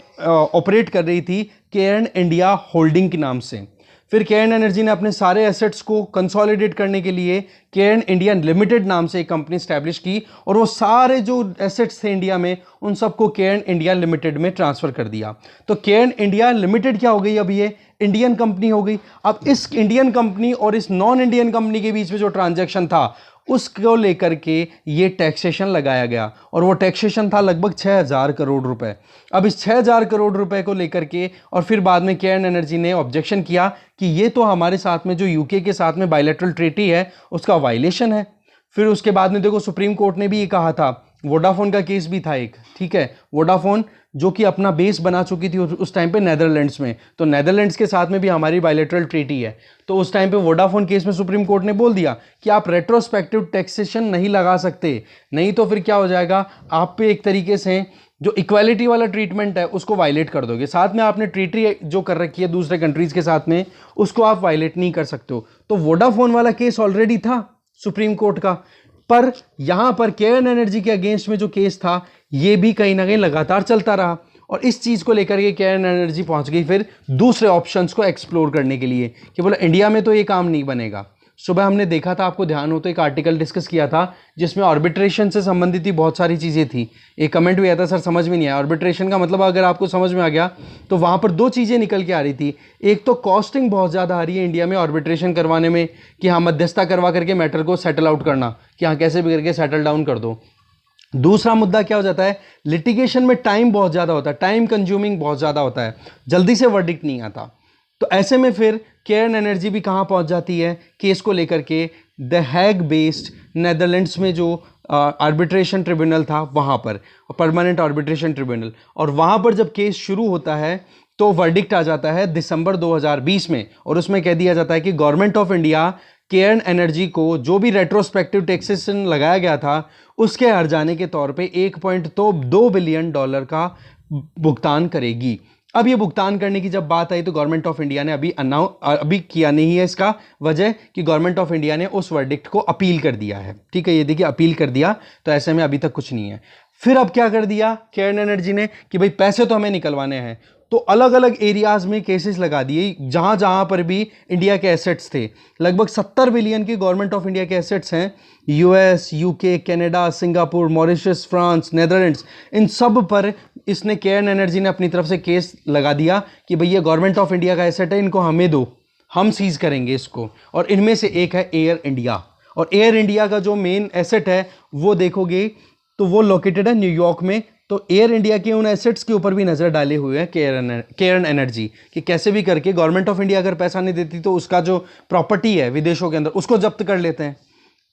Speaker 1: ऑपरेट कर रही थी केयर्न इंडिया होल्डिंग के नाम से। फिर केयर्न एनर्जी ने अपने सारे एसेट्स को कंसोलिडेट करने के लिए केयर्न इंडिया लिमिटेड नाम से एक कंपनी स्टैब्लिश की, और वो सारे जो एसेट्स थे इंडिया में उन सबको केयर्न इंडिया लिमिटेड में ट्रांसफ़र कर दिया। तो केयर्न इंडिया लिमिटेड क्या हो गई, अब ये इंडियन कंपनी हो गई। अब इस इंडियन कंपनी और इस नॉन इंडियन कंपनी के बीच में जो ट्रांजैक्शन था उसको लेकर के ये टैक्सेशन लगाया गया, और वो टैक्सेशन था लगभग 6,000 करोड़ रुपए। अब इस 6,000 करोड़ रुपए को लेकर के और फिर बाद में केयर्न एनर्जी ने ऑब्जेक्शन किया कि ये तो हमारे साथ में जो यूके के साथ में बायलैटरल ट्रीटी है उसका वायलेशन है। फिर उसके बाद में देखो सुप्रीम कोर्ट ने भी ये कहा था। वोडाफोन का केस भी था एक, ठीक है, वोडाफोन जो कि अपना बेस बना चुकी थी उस टाइम पे नेदरलैंड्स में, तो नेदरलैंड्स के साथ में भी हमारी बायलैटरल ट्रीटी है। तो उस टाइम पे वोडाफोन केस में सुप्रीम कोर्ट ने बोल दिया कि आप रेट्रोस्पेक्टिव टैक्सेशन नहीं लगा सकते, नहीं तो फिर क्या हो जाएगा, आप पे एक तरीके से जो इक्वालिटी वाला ट्रीटमेंट है उसको वायलेट कर दोगे। साथ में आपने ट्रीटी जो कर रखी है दूसरे कंट्रीज़ के साथ में, उसको आप वायलेट नहीं कर सकते हो। तो वोडाफोन वाला केस ऑलरेडी था सुप्रीम कोर्ट का, पर यहां पर केयर्न एनर्जी के अगेंस्ट में जो केस था ये भी कहीं ना कहीं लगातार चलता रहा, और इस चीज़ को लेकर के केयर्न एनर्जी पहुंच गई फिर दूसरे ऑप्शंस को एक्सप्लोर करने के लिए कि बोला इंडिया में तो ये काम नहीं बनेगा। सुबह हमने देखा था, आपको ध्यान हो तो एक आर्टिकल डिस्कस किया था जिसमें आर्बिट्रेशन से संबंधित ही बहुत सारी चीज़ें थी। एक कमेंट भी आया था, सर समझ में नहीं आया आर्बिट्रेशन का मतलब। अगर आपको समझ में आ गया तो वहाँ पर 2 चीज़ें निकल के आ रही थी। एक तो कॉस्टिंग बहुत ज़्यादा आ रही है इंडिया में आर्बिट्रेशन करवाने में, कि हाँ मध्यस्थता करवा करके मैटर को सेटल आउट करना, कि हाँ कैसे भी करके सेटल डाउन कर दो। दूसरा मुद्दा क्या हो जाता है, लिटिगेशन में टाइम बहुत ज़्यादा होता है, टाइम कंज्यूमिंग बहुत ज़्यादा होता है, जल्दी से वर्डिक्ट नहीं आता। तो ऐसे में फिर केयर्न एनर्जी भी कहाँ पहुँच जाती है केस को लेकर के, द हैग बेस्ड नेदरलैंड्स में जो आर्बिट्रेशन ट्रिब्यूनल था वहाँ पर, परमानेंट आर्बिट्रेशन ट्रिब्यूनल, और वहाँ पर जब केस शुरू होता है तो वर्डिक्ट आ जाता है दिसंबर 2020 में, और उसमें कह दिया जाता है कि government of India Cairn energy को जो भी रेट्रोस्पेक्टिव टैक्सेशन लगाया गया था उसके हर्जाने के तौर पे $1.2 बिलियन का भुगतान करेगी। अब ये भुगतान करने की जब बात आई तो गवर्नमेंट ऑफ इंडिया ने अभी किया नहीं है। इसका वजह कि गवर्नमेंट ऑफ इंडिया ने उस वर्डिक्ट को अपील कर दिया है, ठीक है, ये देखिए अपील कर दिया, तो ऐसे में अभी तक कुछ नहीं है। फिर अब क्या कर दिया केयर्न एनर्जी ने कि भाई पैसे तो हमें निकलवाने हैं, तो अलग अलग एरियाज में केसेस लगा दिए जहां जहां पर भी इंडिया के एसेट्स थे। लगभग 70 बिलियन के गवर्नमेंट ऑफ इंडिया के एसेट्स हैं, US, UK, Canada, Singapore, Mauritius, France, Netherlands, इन सब पर इसने केयर्न एनर्जी ने अपनी तरफ से केस लगा दिया कि भैया गवर्नमेंट ऑफ इंडिया का एसेट है, इनको हमें दो, हम सीज करेंगे इसको। और इनमें से एक है एयर इंडिया, और एयर इंडिया का जो मेन एसेट है वो देखोगे तो वो लोकेटेड है न्यूयॉर्क में। तो एयर इंडिया के उन एसेट्स के ऊपर भी नज़र डाले हुए है केयर्न एनर्जी कि कैसे भी करके गवर्नमेंट ऑफ इंडिया अगर पैसा नहीं देती तो उसका जो प्रॉपर्टी है विदेशों के अंदर उसको जब्त कर लेते हैं।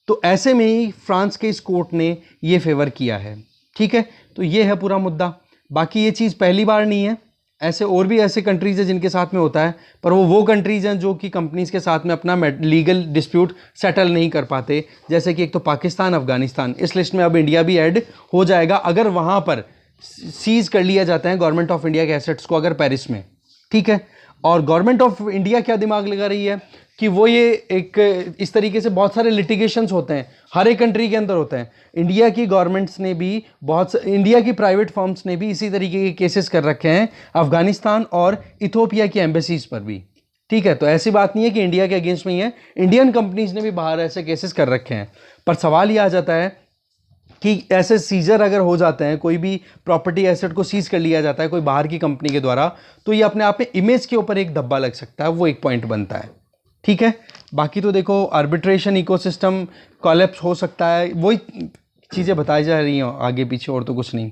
Speaker 1: तो ऐसे में ही फ्रांस के इस कोर्ट ने ये फेवर किया है। ठीक है, तो ये है पूरा मुद्दा। बाकी ये चीज़ पहली बार नहीं है, ऐसे और भी ऐसे कंट्रीज़ हैं जिनके साथ में होता है, पर वो कंट्रीज़ हैं जो कि कंपनीज़ के साथ में अपना लीगल डिस्प्यूट सेटल नहीं कर पाते, जैसे कि एक तो पाकिस्तान, अफगानिस्तान। इस लिस्ट में अब इंडिया भी ऐड हो जाएगा अगर वहाँ पर सीज कर लिया जाता है गवर्नमेंट ऑफ इंडिया के एसेट्स को, अगर पेरिस में। ठीक है, और गवर्नमेंट ऑफ इंडिया क्या दिमाग लगा रही है कि वो ये एक इस तरीके से बहुत सारे लिटिगेशंस होते हैं, हर एक कंट्री के अंदर होते हैं। इंडिया की गवर्नमेंट्स ने भी इंडिया की प्राइवेट फर्म्स ने भी इसी तरीके के केसेस कर रखे हैं अफगानिस्तान और इथोपिया की एम्बेसीज पर भी। ठीक है, तो ऐसी बात नहीं है कि इंडिया के अगेंस्ट में ही है, इंडियन कंपनीज ने भी बाहर ऐसे केसेस कर रखे हैं। पर सवाल ये आ जाता है कि ऐसे सीजर अगर हो जाते हैं, कोई भी प्रॉपर्टी एसेट को सीज कर लिया जाता है कोई बाहर की कंपनी के द्वारा, तो ये अपने आप में इमेज के ऊपर एक धब्बा लग सकता है, वो एक पॉइंट बनता है। ठीक है, बाकी तो देखो आर्बिट्रेशन इकोसिस्टम कोलैप्स हो सकता है, वही चीज़ें बताई जा रही हैं आगे पीछे, और तो कुछ नहीं।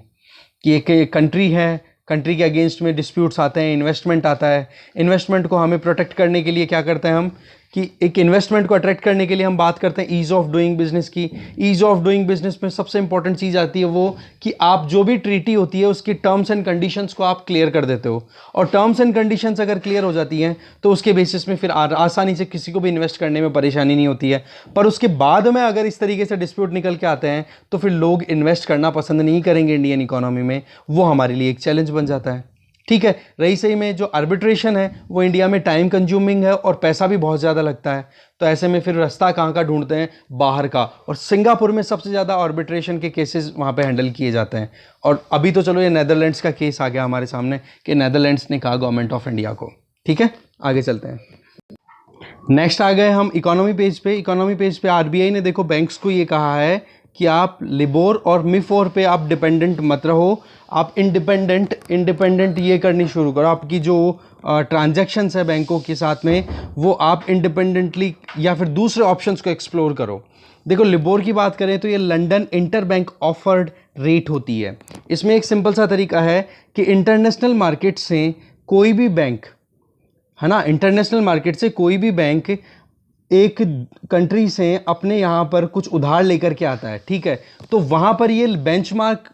Speaker 1: कि एक कंट्री है, कंट्री के अगेंस्ट में डिस्प्यूट्स आते हैं, इन्वेस्टमेंट आता है, इन्वेस्टमेंट को हमें प्रोटेक्ट करने के लिए क्या करते हैं हम कि एक इन्वेस्टमेंट को अट्रैक्ट करने के लिए हम बात करते हैं ईज़ ऑफ डूइंग बिजनेस की। ईज़ ऑफ डूइंग बिजनेस में सबसे इंपॉर्टेंट चीज़ आती है वो कि आप जो भी ट्रीटी होती है उसकी टर्म्स एंड कंडीशंस को आप क्लियर कर देते हो, और टर्म्स एंड कंडीशंस अगर क्लियर हो जाती हैं तो उसके बेसिस में फिर आसानी से किसी को भी इन्वेस्ट करने में परेशानी नहीं होती है। पर उसके बाद में अगर इस तरीके से डिस्प्यूट निकल के आते हैं तो फिर लोग इन्वेस्ट करना पसंद नहीं करेंगे इंडियन इकोनॉमी में, वो हमारे लिए एक चैलेंज बन जाता है। ठीक है, रही सही में जो आर्बिट्रेशन है वो इंडिया में टाइम कंज्यूमिंग है और पैसा भी बहुत ज़्यादा लगता है, तो ऐसे में फिर रास्ता कहाँ का ढूंढते हैं, बाहर का। और सिंगापुर में सबसे ज़्यादा आर्बिट्रेशन के केसेस वहाँ पे हैंडल किए जाते हैं। और अभी तो चलो ये नेदरलैंड्स का केस आ गया हमारे सामने कि नेदरलैंड्स ने कहा गवर्नमेंट ऑफ इंडिया को। ठीक है, आगे चलते हैं। नेक्स्ट आ गए हम इकोनॉमी पेज पे। इकोनॉमी पेज पे आरबीआई ने देखो बैंक्स को ये कहा है कि आप लिबोर और मिफोर पे आप डिपेंडेंट मत रहो, आप इंडिपेंडेंट ये करनी शुरू करो। आपकी जो ट्रांजैक्शंस है बैंकों के साथ में वो आप इंडिपेंडेंटली या फिर दूसरे ऑप्शंस को एक्सप्लोर करो। देखो लिबोर की बात करें तो ये London inter bank offered rate होती है। इसमें एक सिंपल सा तरीका है कि इंटरनेशनल मार्केट से कोई भी बैंक, है ना, इंटरनेशनल मार्केट से कोई भी बैंक एक कंट्री से अपने यहाँ पर कुछ उधार लेकर के आता है। ठीक है, तो वहाँ पर ये बेंचमार्क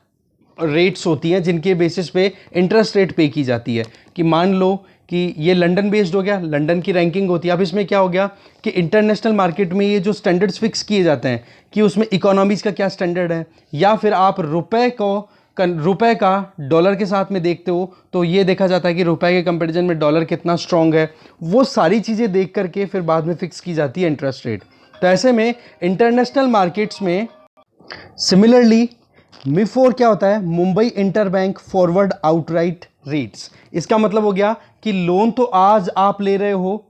Speaker 1: रेट्स होती हैं जिनके बेसिस पे इंटरेस्ट रेट पे की जाती है। कि मान लो कि ये लंदन बेस्ड हो गया, लंदन की रैंकिंग होती है। अब इसमें क्या हो गया कि इंटरनेशनल मार्केट में ये जो स्टैंडर्ड्स फिक्स किए जाते हैं कि उसमें इकोनॉमीज़ का क्या स्टैंडर्ड है, या फिर आप रुपए का डॉलर के साथ में देखते हो तो ये देखा जाता है कि रुपए के कंपैरिजन में डॉलर कितना स्ट्रांग है, वो सारी चीज़ें देख करके फिर बाद में फिक्स की जाती है इंटरेस्ट रेट। तो ऐसे में इंटरनेशनल मार्केट्स में सिमिलरली मिफोर क्या होता है, Mumbai inter bank forward outright rates. इसका मतलब हो गया कि लोन तो आज आप ले रहे हो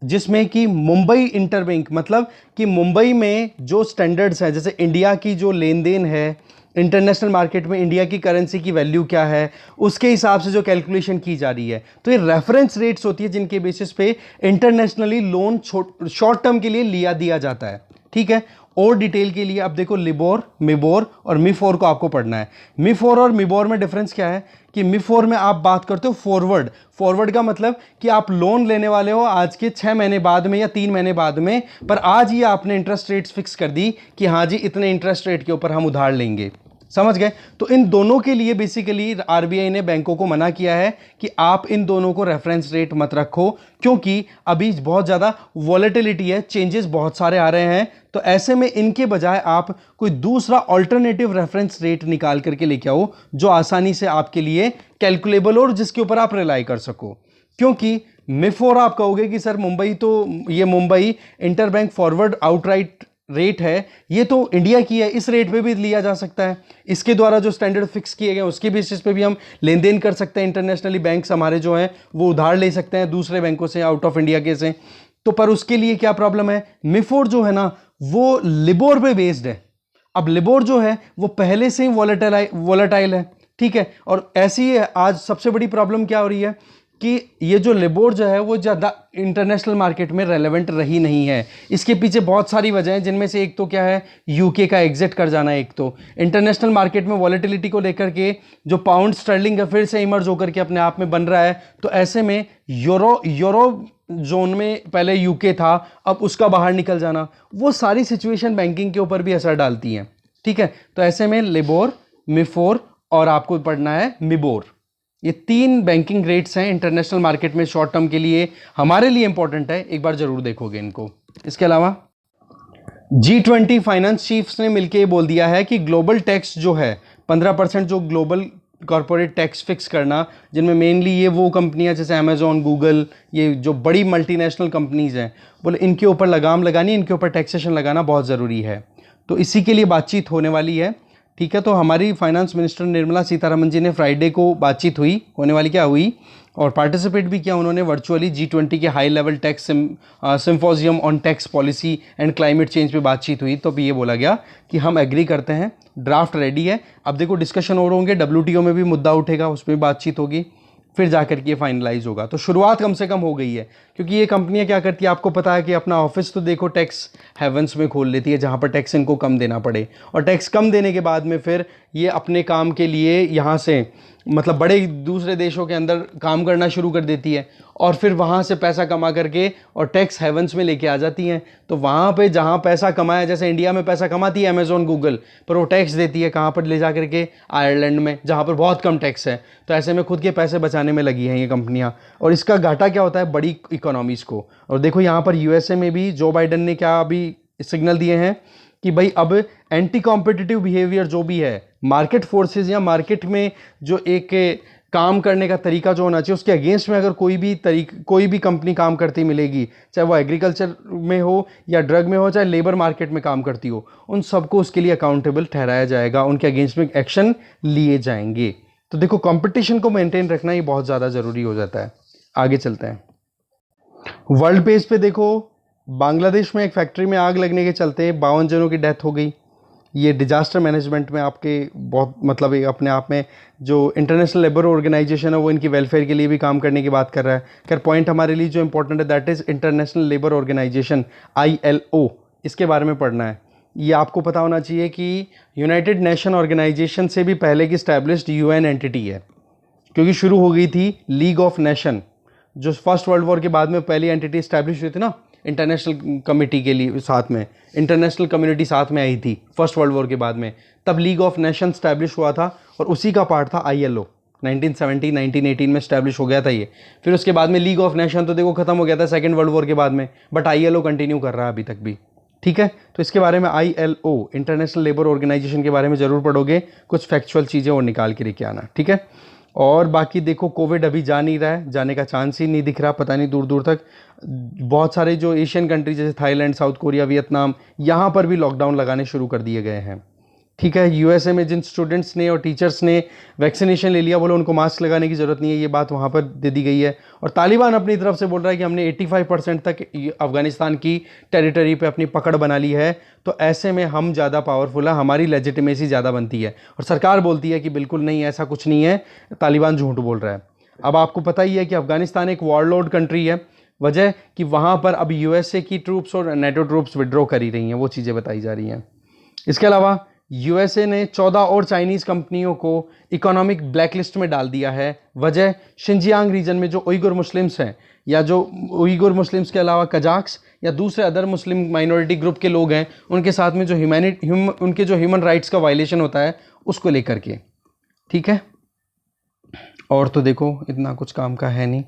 Speaker 1: जिसमें कि मुंबई इंटर बैंक, मतलब कि मुंबई में जो स्टैंडर्ड्स हैं, जैसे इंडिया की जो लेन देन है इंटरनेशनल मार्केट में, इंडिया की करेंसी की वैल्यू क्या है, उसके हिसाब से जो कैलकुलेशन की जा रही है, तो ये रेफरेंस रेट्स होती है जिनके बेसिस पे इंटरनेशनली लोन शॉर्ट टर्म के लिए लिया दिया जाता है। ठीक है, और डिटेल के लिए अब देखो लिबोर, मिबोर और मिफोर को आपको पढ़ना है। मिफोर और मिबोर में डिफरेंस क्या है कि मिफोर में आप बात करते हो फॉरवर्ड का मतलब कि आप लोन लेने वाले हो आज के 6 महीने बाद में या 3 महीने बाद में, पर आज ही आपने इंटरेस्ट रेट्स फिक्स कर दी कि हाँ जी इतने इंटरेस्ट रेट के ऊपर हम उधार लेंगे। समझ गए? तो इन दोनों के लिए बेसिकली आरबीआई ने बैंकों को मना किया है कि आप इन दोनों को रेफरेंस रेट मत रखो, क्योंकि अभी बहुत ज़्यादा वॉलेटिलिटी है, चेंजेस बहुत सारे आ रहे हैं। तो ऐसे में इनके बजाय आप कोई दूसरा ऑल्टरनेटिव रेफरेंस रेट निकाल करके लेके आओ जो आसानी से आपके लिए कैलकुलेबल और जिसके ऊपर आप रिलाई कर सको। क्योंकि मिफोर आप कहोगे कि सर मुंबई तो ये Mumbai interbank forward outright rate है, ये तो इंडिया की है, इस रेट पे भी लिया जा सकता है, इसके द्वारा जो स्टैंडर्ड फिक्स किए गए उसके बेसिस पे भी हम लेन देन कर सकते हैं। इंटरनेशनली बैंक्स हमारे जो हैं वो उधार ले सकते हैं दूसरे बैंकों से, आउट ऑफ इंडिया के से। तो पर उसके लिए क्या प्रॉब्लम है, मिफोर जो है ना वो लिबोर पे बेस्ड है। अब लिबोर जो है वो पहले से ही वॉलेटाइल है, ठीक है। और ऐसी ही आज सबसे बड़ी प्रॉब्लम क्या हो रही है कि ये जो लिबोर जो है वो ज़्यादा इंटरनेशनल मार्केट में रेलेवेंट रही नहीं है। इसके पीछे बहुत सारी वजह हैं, जिनमें से एक तो क्या है, यूके का एग्जिट कर जाना। एक तो इंटरनेशनल मार्केट में वॉलेटिलिटी को लेकर के जो पाउंड स्टर्लिंग है फिर से इमर्ज होकर के अपने आप में बन रहा है। तो ऐसे में यूरो जोन में पहले यूके था, अब उसका बाहर निकल जाना, वो सारी सिचुएशन बैंकिंग के ऊपर भी असर डालती हैं। ठीक है, तो ऐसे में लिबोर, मिफोर और आपको पढ़ना है मिबोर, ये 3 बैंकिंग रेट्स हैं इंटरनेशनल मार्केट में शॉर्ट टर्म के लिए, हमारे लिए इंपॉर्टेंट है, एक बार जरूर देखोगे इनको। इसके अलावा G20 फाइनेंस चीफ्स ने मिलकर बोल दिया है कि ग्लोबल टैक्स जो है 15% जो ग्लोबल कॉर्पोरेट टैक्स फिक्स करना, जिनमें मेनली ये वो कंपनियां जैसे अमेजोन, गूगल, ये जो बड़ी मल्टीनेशनल कंपनीज हैं, बोले इनके ऊपर लगाम लगानी, इनके ऊपर टैक्सेशन लगाना बहुत ज़रूरी है। तो इसी के लिए बातचीत होने वाली है। ठीक है, तो हमारी फाइनेंस मिनिस्टर निर्मला सीतारमन जी ने फ्राइडे को बातचीत हुई, होने वाली क्या हुई, और पार्टिसिपेट भी किया उन्होंने वर्चुअली G20 के high level tax symposium on tax policy and climate change पे बातचीत हुई। तो भी ये बोला गया कि हम एग्री करते हैं, ड्राफ्ट रेडी है। अब देखो डिस्कशन और होंगे, WTO में भी मुद्दा उठेगा, उस पर बातचीत होगी, फिर जाकर के ये फाइनलाइज होगा। तो शुरुआत कम से कम हो गई है, क्योंकि ये कंपनियां क्या करती है आपको पता है कि अपना ऑफिस तो देखो टैक्स हेवंस में खोल लेती है, जहां पर टैक्स इनको कम देना पड़े, और टैक्स कम देने के बाद में फिर ये अपने काम के लिए यहाँ से मतलब बड़े दूसरे देशों के अंदर काम करना शुरू कर देती है, और फिर वहाँ से पैसा कमा करके और टैक्स हेवंस में लेके आ जाती हैं। तो वहाँ पे जहाँ पैसा कमाया, जैसे इंडिया में पैसा कमाती है अमेजोन, गूगल, पर वो टैक्स देती है कहाँ पर, ले जा करके आयरलैंड में, जहाँ पर बहुत कम टैक्स है। तो ऐसे में खुद के पैसे बचाने में लगी हैं ये कंपनियाँ, और इसका घाटा क्या होता है बड़ी इकोनॉमीज़ को। और देखो यहाँ पर USA में भी जो बाइडन ने क्या अभी सिग्नल दिए हैं कि भाई अब एंटी कॉम्पिटिटिव बिहेवियर जो भी है, मार्केट फोर्सेस या मार्केट में जो एक काम करने का तरीका जो होना चाहिए, उसके अगेंस्ट में अगर कोई भी कंपनी काम करती मिलेगी, चाहे वो एग्रीकल्चर में हो या ड्रग में हो, चाहे लेबर मार्केट में काम करती हो, उन सबको उसके लिए अकाउंटेबल ठहराया जाएगा, उनके अगेंस्ट में एक्शन लिए जाएंगे। तो देखो कंपटीशन को मेंटेन रखना ये बहुत ज़्यादा ज़रूरी हो जाता है। आगे चलते हैं, वर्ल्ड पेज पे देखो, बांग्लादेश में एक फैक्ट्री में आग लगने के चलते 52 जनों की डेथ हो गई। ये डिजास्टर मैनेजमेंट में आपके बहुत मतलब एक अपने आप में जो इंटरनेशनल लेबर ऑर्गेनाइजेशन है वो इनकी वेलफेयर के लिए भी काम करने की बात कर रहा है। खैर पॉइंट हमारे लिए जो इंपॉर्टेंट है that is international labour organisation, ILO, इसके बारे में पढ़ना है। ये आपको पता होना चाहिए कि यूनाइटेड नेशन ऑर्गेनाइजेशन से भी पहले की स्टैब्लिश्ड UN एंटिटी है, क्योंकि शुरू हो गई थी लीग ऑफ नेशन, जो फर्स्ट वर्ल्ड वॉर के बाद में पहली एंटिटी स्टैब्लिश हुई थी ना, इंटरनेशनल कमेटी के लिए साथ में इंटरनेशनल कम्युनिटी साथ में आई थी फर्स्ट वर्ल्ड वॉर के बाद में, तब लीग ऑफ नेशन स्टैब्लिश हुआ था, और उसी का पार्ट था ILO। 1918 में स्टैब्लिश हो गया था ये। फिर उसके बाद में लीग ऑफ नेशन तो देखो खत्म हो गया था सेकेंड वर्ल्ड वॉर के बाद में, बट ILO कंटिन्यू कर रहा है अभी तक भी। ठीक है, तो इसके बारे में ILO इंटरनेशनल लेबर ऑर्गेनाइजेशन के बारे में जरूर पढ़ोगे, कुछ फैक्चुअल चीज़ें और निकाल के लेके आना। ठीक है, और बाकी देखो कोविड अभी जा नहीं रहा है, जाने का चांस ही नहीं दिख रहा, पता नहीं दूर दूर तक। बहुत सारे जो एशियन कंट्रीज जैसे थाईलैंड, साउथ कोरिया, वियतनाम, यहाँ पर भी लॉकडाउन लगाने शुरू कर दिए गए हैं। ठीक है, USA में जिन स्टूडेंट्स ने और टीचर्स ने वैक्सीनेशन ले लिया, बोले उनको मास्क लगाने की ज़रूरत नहीं है, ये बात वहाँ पर दे दी गई है। और तालिबान अपनी तरफ से बोल रहा है कि हमने 85% तक अफगानिस्तान की टेरिटरी पे अपनी पकड़ बना ली है, तो ऐसे में हम ज़्यादा पावरफुल है, हमारी लेजिटिमेसी ज़्यादा बनती है। और सरकार बोलती है कि बिल्कुल नहीं, ऐसा कुछ नहीं है, तालिबान झूठ बोल रहा है। अब आपको पता ही है कि अफगानिस्तान एक वॉरलॉर्ड कंट्री है, वजह कि वहाँ पर अब USA की ट्रूप्स और NATO ट्रूप्स विड्रॉ करी रही हैं, वो चीज़ें बताई जा रही हैं। इसके अलावा USA ने 14 और चाइनीज़ कंपनियों को इकोनॉमिक ब्लैकलिस्ट में डाल दिया है। वजह शिनजियांग रीजन में जो उइगुर मुस्लिम्स हैं, या जो उइगुर मुस्लिम्स के अलावा कजाक्स या दूसरे अदर मुस्लिम माइनॉरिटी ग्रुप के लोग हैं, उनके साथ में जो उनके जो ह्यूमन राइट्स का वायलेशन होता है उसको लेकर के। ठीक है, और तो देखो इतना कुछ काम का है नहीं।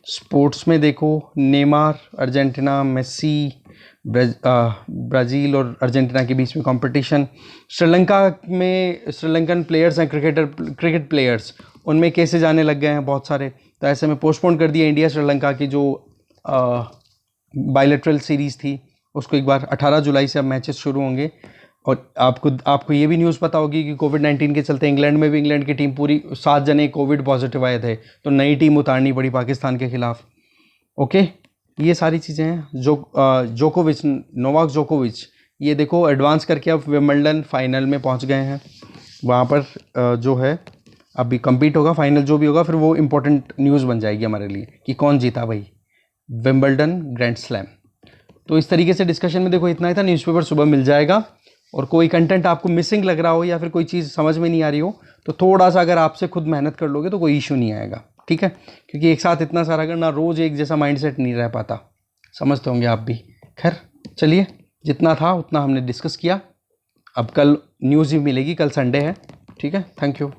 Speaker 1: स्पोर्ट्स में देखो नेमार, अर्जेंटीना, मेसी, ब्राज़ील और अर्जेंटीना के बीच में कंपटीशन। श्रीलंका में श्रीलंकन प्लेयर्स हैं, क्रिकेट प्लेयर्स, उनमें केसेज आने लग गए हैं बहुत सारे, तो ऐसे में पोस्टपोन कर दिया इंडिया श्रीलंका की जो बायलैटरल सीरीज़ थी उसको। एक बार 18 जुलाई से अब मैचेस शुरू होंगे। और आपको ये भी न्यूज़ पता होगी कि कोविड-19 के चलते इंग्लैंड में भी इंग्लैंड की टीम पूरी 7 जने कोविड पॉजिटिव आए थे, तो नई टीम उतारनी पड़ी पाकिस्तान के खिलाफ। ओके, ये सारी चीज़ें हैं। नोवाक जोकोविच, ये देखो एडवांस करके अब विंबलडन फाइनल में पहुंच गए हैं। वहाँ पर जो है अभी कंप्लीट होगा, फाइनल जो भी होगा फिर वो इंपॉर्टेंट न्यूज़ बन जाएगी हमारे लिए कि कौन जीता भाई विंबलडन ग्रैंड स्लैम। तो इस तरीके से डिस्कशन में देखो इतना ही था। न्यूज़पेपर सुबह मिल जाएगा, और कोई कंटेंट आपको मिसिंग लग रहा हो या फिर कोई चीज़ समझ में नहीं आ रही हो तो थोड़ा सा अगर आपसे खुद मेहनत कर लोगे तो कोई इशू नहीं आएगा, ठीक है। क्योंकि एक साथ इतना सारा करना, रोज़ एक जैसा माइंडसेट नहीं रह पाता, समझते होंगे आप भी। खैर चलिए, जितना था उतना हमने डिस्कस किया। अब कल न्यूज़ ही मिलेगी, कल संडे है, ठीक है। Thank you.